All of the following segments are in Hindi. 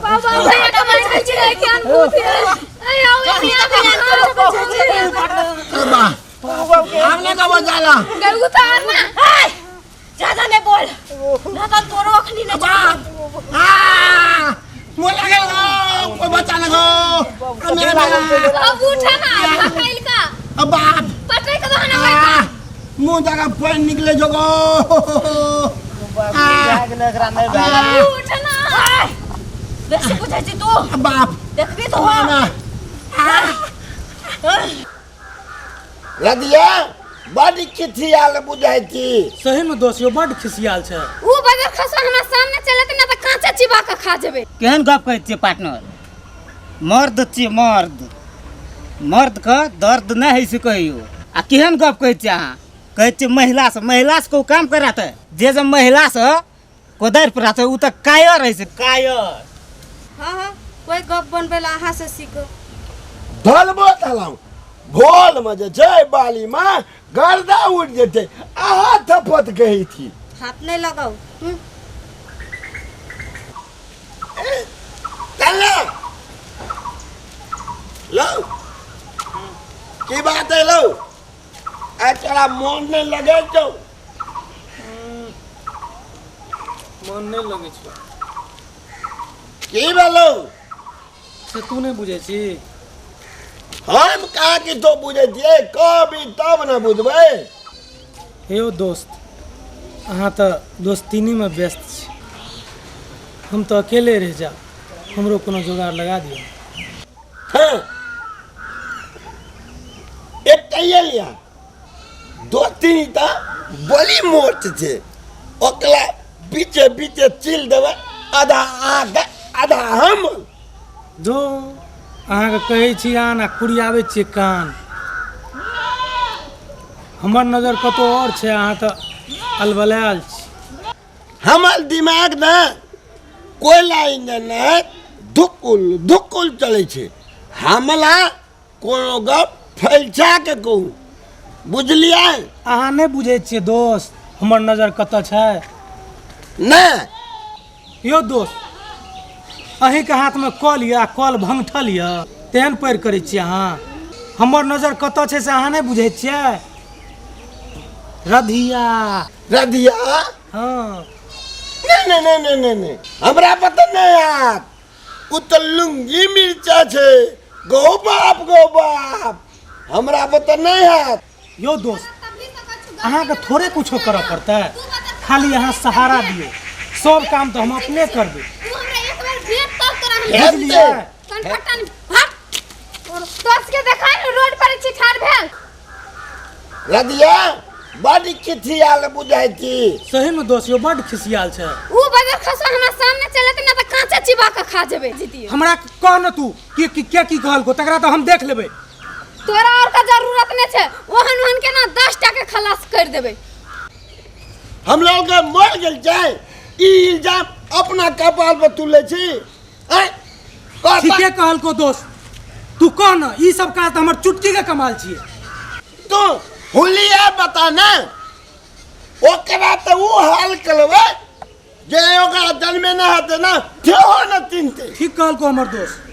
बाबा भैया का मत खींच ले क्या अरे आओ हमने का बजाला गलगू तार ना ज्यादा नहीं बोल ना तो तोरो अखनी न बाप मोर लगे कोई बचा लगो मेरा अब उठा ना फकाइल का बाप पटरे का बहाना करता मुंह जगह पानी निकले जोगो उठ ना वैसे बुझाई तू बाप देखबी तो रदिया बड़ी खिसियाल बुझाई थी सही में दोषियो बड़ खिसियाल छे ऊ बदर खसा हमरा सामने चलत ना त कांचा चिबा के खा जेबे केहन गप कहै छियै पार्टनर मर्द छियै मर्द का दर्द नहीं है से कहियो आ केहन गप कहै छियै अहाँ कहै छियै महिला से कोई काम कराते जे महिला से कोदारि पर रहते उ त कायर है से कायर हां कोई गप बनबेला अहाँ से सीखो ढलबो तलाऊ भोल में जे छै बाली में गर्दा उड़ जेते आहा थपत गई थी हाथ नहीं लगाओ चल लो की बात है लो अचरा मन नहीं लगे तो मन नहीं लगे छै की बोलो से तू नहीं बुझे छी हम कहा कि तो बुझे दिए कभी तब न बुझबे हे दोस्त अहाँ तो दोस्तीनी में व्यस्त छी हम तो अकेले रह जा हमरो कोनो जुगाड़ लगा दियो हाँ एक लिया दो तीन ता बड़ी मोट थे ओकला बीचे बीचे चिल देवे आधा आधा हम जो अहाँ के कहै छी आना कुड़ियावे छी कान हमर नजर कतो और छे अहाँ तो अलबलाल छी हमार दिमाग ना कोई लाइन ना धुकुल चले छे हमला कोनो गप फैलछा के कहू बुझलिए अहाँ नहीं बुझे छिए दोस्त हमर नजर कतो छे ना यो दोस्त अहीं के हाथ में कॉल या कॉल भंगठल या तेहन पैर करे छी अहाँ हमर नजर कतो छे से अहाँ नहीं बुझे छिए रधिया हाँ नहीं हमरा पता नहीं यार उ तो लुंगी मिर्चा छे गो बाप हमरा पता नहीं है यो दोस्त अहाँ के थोड़े कुछो करे पड़ता है खाली अहाँ सहारा दियो सब काम तो हम अपने करबे तू हमरा एक बार भेट तो करा बुझलिए कनफटन भाग और दोस्त के देखाई रोड पर चिठार भेल रदिया बड़ी खिसियाल बुझाई थी सही में दोषियो बड़ खिसियाल छे ऊ बदर खसा हमरा सामने चलत ना त कांचा चिबा के खा जेबे जीतिए हमरा कह न तू की कहल को तकरा तो हम देख लेबे तोरा और का जरूरत नहीं छे ओहन के ना 10 टका खलास कर देबे हम लोग के मर गेल जाए ई इल्जाम अपना कपाल पर तुले छी ठीके कहल को दोस्त तू कह न ई सब का तो हमर चुटकी के कमाल छिए तो हुलिया बता ना ओकरा तो वो हाल करवे जे ओकरा जन्मे ना हते ना थियो न चिंते ठीक कहल को हमर दोस्त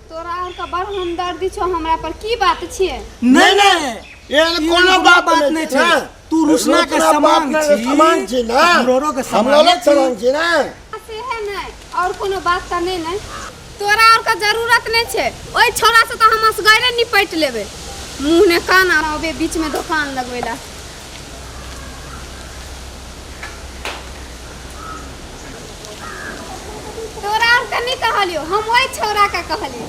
तोरा और का बड़ हमदर्दी छो हमरा पर की बात छिए नहीं ये कोनो बात नहीं छे तू रुसना के समान छी ना हमरो के हम लोग समान छी ना से है नहीं और कोनो बात त नहीं तोरा और का जरूरत नहीं छे ओई छोरा से तो हम असगरे निपट लेबे मुंह ने कान आवे बीच में दुकान लगवेला तोरा और का नहीं कहलियो हम ओई छोरा का कहलियो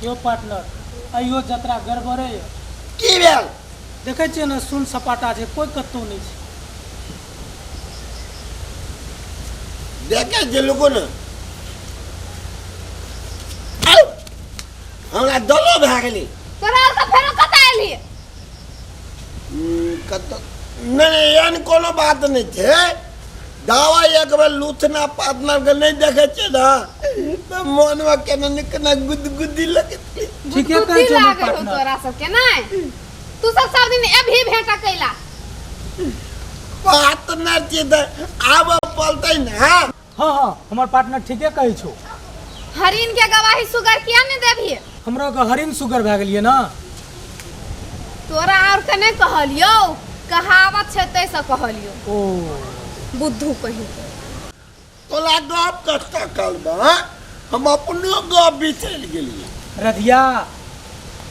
यो पार्टनर अयो जतरा गड़बड़े की भेल देखे छिए ना सुन सपाटा छे कोई कत्तो नहीं छे देखे जे लोगो न हमरा दलो भए गेली तोरा और का फेरो कत आइली कत नहीं यानी कोनो बात नहीं छे दावा एक बार लूथना पार्टनर के नहीं देखे छे ना तो मन में केना निकना गुदगुदी लगे ठीक है कहै छे लागे हो पार्टनर तोरा सब के नहीं तू सब दिन अभी भेंटा कैला। पार्टनर छी त आब पलतै ना। हाँ हाँ हमार पार्टनर ठीके कहै छो। हरिन के गवाही सुगर किया नहीं देबी? हमरा के हरिन शुगर भए गेलिए ना। तोरा और के नहीं कहलियो, कहावत छै तैसे कहलियो। ओ बुद्धू कहीं। तोला गप कष्ट करबा, हम अपनो गप बिसरि गेलिए। रधिया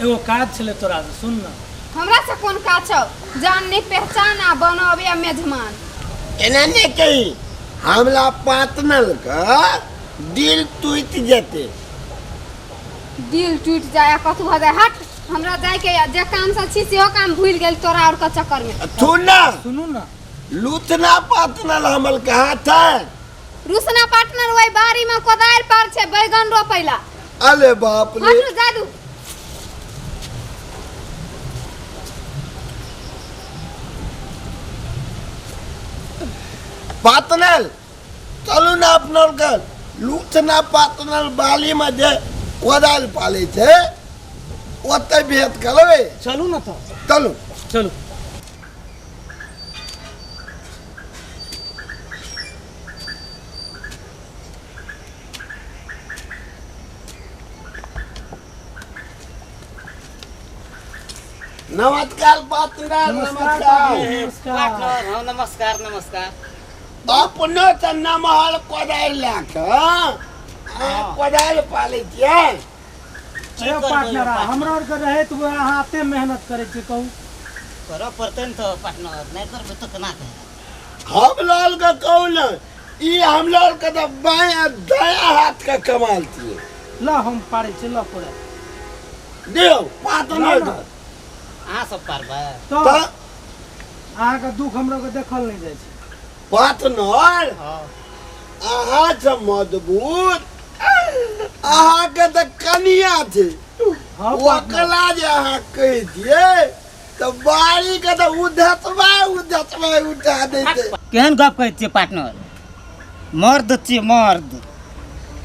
एगो काज छले तोरा से, सुन ना। हमरा से कौन काज छौ? जानने पहचान आ बनावे मेजमान। एना नहीं कही, हमला पार्टनर का दिल टूट जेते। दिल टूट जाए कथु हो जाए। हट, हमरा जाए के जे काम से छी सेहो काम भूल गेल तोरा और का चक्कर में। सुनू ना, लूथना पार्टनर हमल कहाँ था? रुसना पार्टनर वही बारी में कोदार पर छे बैगन रोपैला। अरे बाप रे। हट जादू। पार्टनर चलू ना अपना कर लूथना पार्टनर बाली में जे कोदाल पाले छे ओते भेंट करबे। चलू ना तो। चलू चलू। नमस्कार पार्टनर। नमस्कार। पार्टनर हाँ नमस्कार नमस्कार। अपनो से नमहल कोदाल लेके कोदाल पाले छियै। ए पार्टनर हमरा और के रहे तो हाथे मेहनत करे छी कहू। करऽ पड़तै न तो पार्टनर, नहीं करबै तो केना के। हम लोग का कौन ई हम लोग का तो बायां दायां हाथ का कमाल छियै। ला हम पारे छी, ला पड़े दियो पार्टनर का। अहाँ सब पारबै तो तो अहाँ के दुख हमरा के देखल नहीं जाय छै। पार्टनर हाँ अहाँ से मजबूत अहाँ के तो कनिया थे। हाँ ओकला जे अहाँ कह दिए तो बारी के तो उधसवा उठा देते। केहन गप कहै छियै पार्टनर? मर्द छियै मर्द,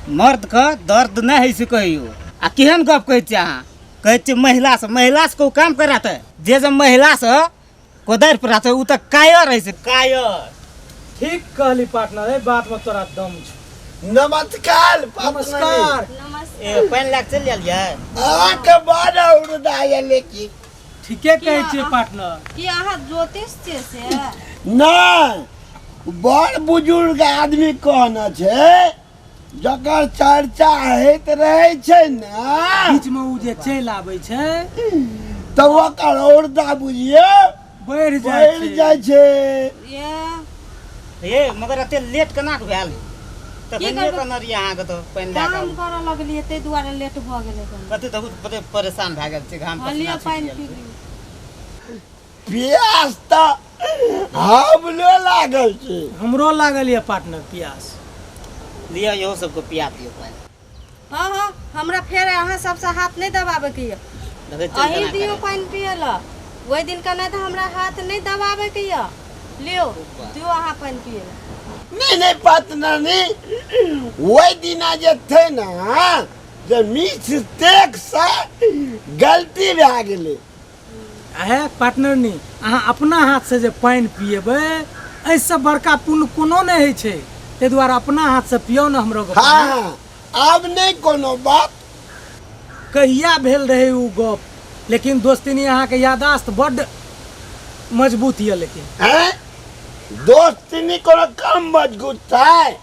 मर्द का दर्द नहीं है से कहियो। आ केहन गप कहै छियै अहाँ? कहै छियै महिला से को काम कराते, जे महिला से कोदारि पर रहते उ त कायर है से कायर। ठीक कहली पार्टनर, ए बात में तोरा दम छै। नमस्कार पार्टनर। नमस्कार। ए पानि लाग चल गेलियै? अहाँ के बड़ा उड़दा ये लेकिन ठीके कहै छियै पार्टनर। कि अहाँ ज्योतिष छियै से? नहीं बड़ बुजुर्ग आदमी कहना छे जकर चर्चा होइत रहे छे ना बीच में उ जे चल आबै छै तो ओकर उड़दा बुझिए बढ़ बढ़ जाय छै। जाय छे। ए मगर एते लेट केना के भेल? की तखन करबै? केना रिया अहाँ के तो पानि लाग काम करऽ लगलिए तै दुआरे लेट भ गेलै। कते तो बहुत परेशान भए गेल छै, घाम हलिया पसीना पानी छूटि पी गेल। ली। प्यास तो हमलो लागल छे। हमरो लागल ये पार्टनर प्यास। लिया इहो सबको पिया दियो पानि। हाँ हाँ हमरा फेर अहाँ सबसे हाथ नहीं दबावे के ये। देखै छियै अही केना दियो करै। पानी पिए ला। वही दिन का नहीं तो हमरा हाथ नहीं दबावे के ये। लियो दियो अहाँ पानी पिए ला। नहीं पार्टनर नहीं वही दिना जे थे ना जे मिस्टेक से गलती भए गेलै। है पार्टनर नी अहाँ अपना हाथ से जे पानी पिएबै ऐसे बड़का पुण्य कोनो नहीं है छै। ते द्वारा अपना हाथ से पियो ना हमरो के। हाँ अब नहीं कोनो बात। कहिया भेल रहे उ गप, लेकिन दोस्तिनी अहाँ के यादाश्त बड्ड मजबूत ये। लेकिन हैं दोस्ती कोनो कम मजबूत है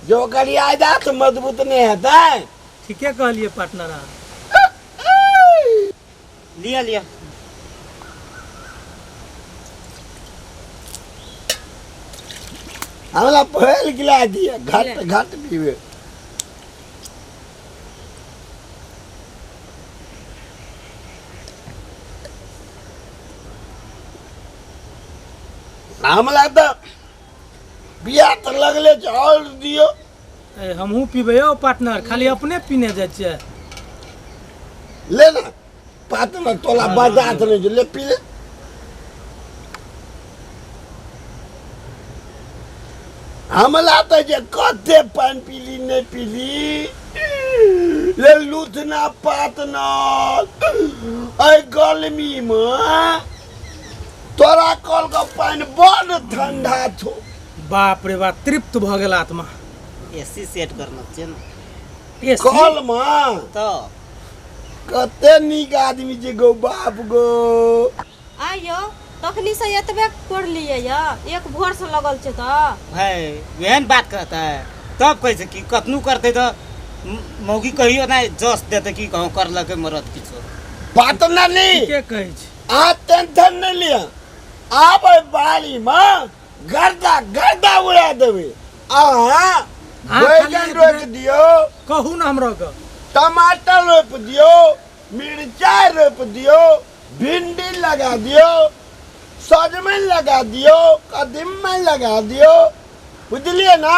जो ओकर यादाश्त मजबूत नहीं है। ठीके कहलिए पार्टनर अहाँ। लिया लिया हमरा फैल गिला दिया घट घट पीवे। हमला तो बिया तो लगले छै और दियो। ए, हमहू पीबे हो पार्टनर, खाली अपने पीने जाय छियै। ले ना पार्टनर तोला बर्दाश्त नहीं ले पी ले। हमला तो जे कते पानी पीली नहीं पीली ले लूथना पार्टनर ऐ गर्मी में हमरा कल का पानी बड़ ठंडा छो। बाप रे बाप, तृप्त भ गेल आत्मा। एसी सेट करना छै ना एसी? कल में तो कते नीक आदमी छै गो बाप गो। आइयो तखनी से एतबे पढ़लिए या एक भोर से लगल छै त भाई एहन बात कहता है तब कैसे कि कतनू करते तो मौगी कहियो ना जस देते कि कहूँ करलके मरद किछो। बात ना नहीं के कहै छै? आ टेंशन नहीं लिया, आबे बाड़ी में गर्दा गर्दा उड़ा देवे। अहाँ बैगन रोप दियो, कहू ना हमरा के। टमाटर रोप दियो, मिर्चाई रोप दियो, भिंडी लगा दियो, सजमन लगा दियो, कदीमा लगा दियो, बुझलिए ना।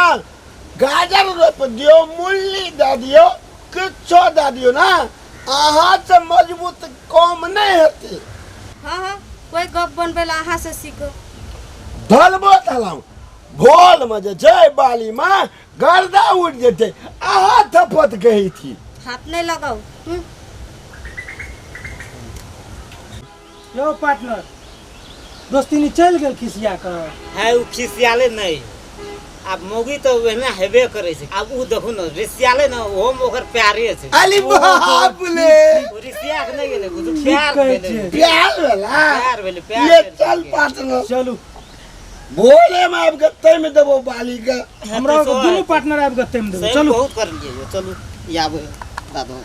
गाजर रोप दियो, मूली दे दियो, किछो दे दियो ना, अहाँ से मजबूत काम नहीं हेतै। हाँ हाँ कोई गप बनबे ला अहाँ से सीखो। ढलबो थलाऊ भोल में जे छै बाली में गर्दा उड़ जेतै, अहाँ थपत कही थी। हाथ नहीं लगाओ। यो पार्टनर, दोस्ती चल गेल खिसिया कर। है उ खिसियाले नहीं, अब मौगी तो वहना हेबे करे छै। अब उ देखो न रिसियाले न ओहो में ओकर प्यारे छै। अली बाप ले, उ रिसिया के नहीं गेले, उ प्यार भेले। प्यार भेला, प्यार भेले, प्यार ये भेले। चल पार्टनर चलू भोले में आब गत्ते में देबो बाली का। हमरा दुनू पार्टनर आबि के तेम देबो। सही चलू बहुत कर लिए, चलू याबे दादो।